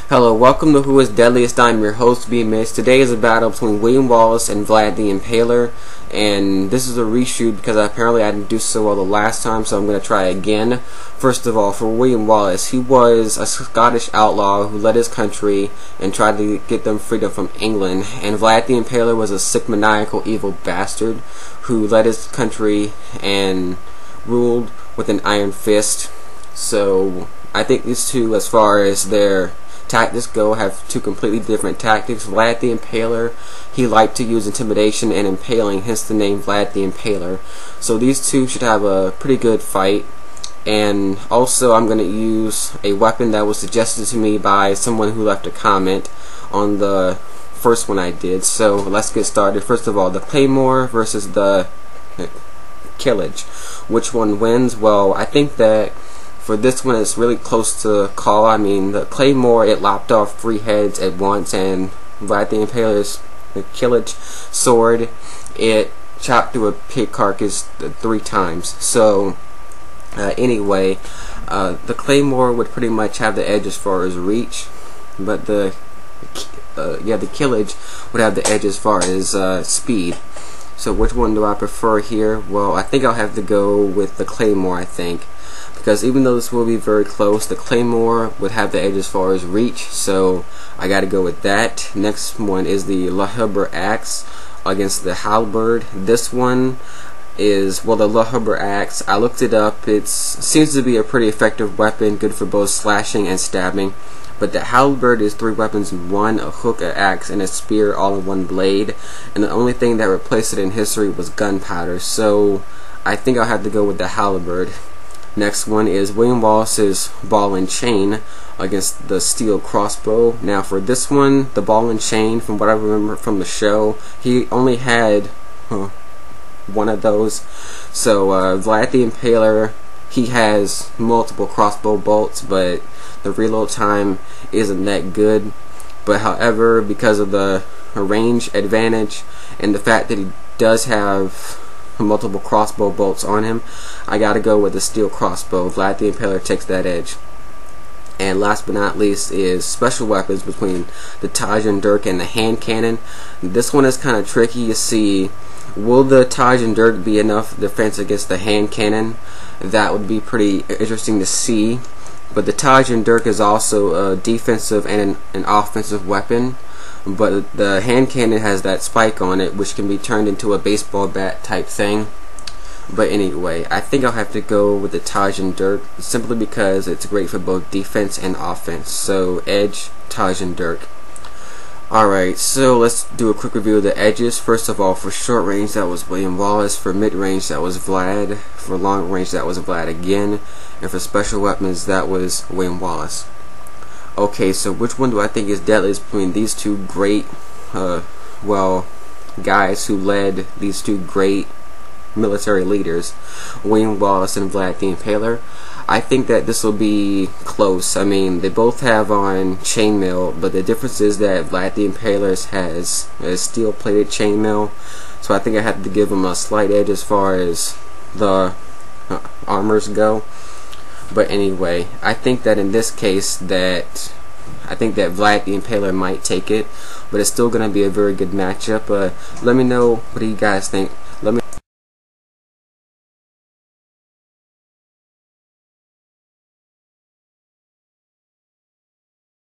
Hello, welcome to Who is Deadliest. I'm your host, B-Miss. Today is a battle between William Wallace and Vlad the Impaler, and this is a reshoot because apparently I didn't do so well the last time, so I'm going to try again. First of all, for William Wallace, he was a Scottish outlaw who led his country and tried to get them freedom from England, and Vlad the Impaler was a sick, maniacal, evil bastard who led his country and ruled with an iron fist. So I think these two, as far as their tactics go, have two completely different tactics. Vlad the Impaler, he liked to use intimidation and impaling, hence the name Vlad the Impaler. So these two should have a pretty good fight. And also I'm going to use a weapon that was suggested to me by someone who left a comment on the first one I did. So let's get started. First of all, the Claymore versus the Killage. Which one wins? Well, I think that for this one, it's really close to call. I mean, the Claymore, it lopped off 3 heads at once, and Vlad the Impaler's Killage sword, it chopped through a pig carcass 3 times. So, anyway, the Claymore would pretty much have the edge as far as reach, but the Killage would have the edge as far as speed. So, which one do I prefer here? Well, I think I'll have to go with the Claymore, I think. Because even though this will be very close, the Claymore would have the edge as far as reach, so I gotta go with that. Next one is the Lahubber Axe against the Halberd. This one is, well, the Lahubber Axe, I looked it up, it seems to be a pretty effective weapon, good for both slashing and stabbing. But the Halberd is 3 weapons in one: a hook, an axe, and a spear, all in one blade. And the only thing that replaced it in history was gunpowder, so I think I'll have to go with the Halberd. Next one is William Wallace's ball and chain against the steel crossbow. Now for this one, the ball and chain, from what I remember from the show, he only had one of those. So Vlad the Impaler, he has multiple crossbow bolts, but the reload time isn't that good. But however, because of the range advantage and the fact that he does have multiple crossbow bolts on him, I gotta go with the steel crossbow. Vlad the Impaler takes that edge. And last but not least is special weapons between the Taj and Dirk and the hand cannon. This one is kind of tricky. You see, will the Taj and Dirk be enough defense against the hand cannon? That would be pretty interesting to see. But the Taj and Dirk is also a defensive and an offensive weapon. But the hand cannon has that spike on it, which can be turned into a baseball bat type thing. But anyway, I think I'll have to go with the Taj and Dirk, simply because it's great for both defense and offense. So edge, Taj and Dirk. Alright, so let's do a quick review of the edges. First of all, for short range, that was William Wallace. For mid range, that was Vlad. For long range, that was Vlad again. And for special weapons, that was William Wallace. Okay, so which one do I think is deadliest between these two great, guys who led these two great military leaders, William Wallace and Vlad the Impaler? I think that this will be close. I mean, they both have on chainmail, but the difference is that Vlad the Impaler has a steel-plated chainmail, so I think I have to give him a slight edge as far as the armors go. But anyway, I think that in this case I think that Vlad the Impaler might take it, but it's still going to be a very good matchup. Let me know, what do you guys think?